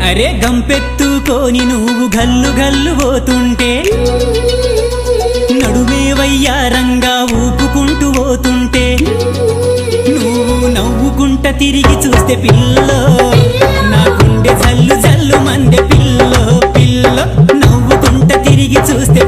అరే గంపెత్తుకొని నువ్వు గల్లు గల్లు పోతుంటే నడుమే వయ్యారంగా ఊపుకుంటూ పోతుంటే నువ్వు నవ్వుకుంట తిరిగి చూస్తే పిల్లో నా గుండె జల్లు జల్లు మందే పిల్లో పిల్లో నవ్వుకుంట తిరిగి చూస్తే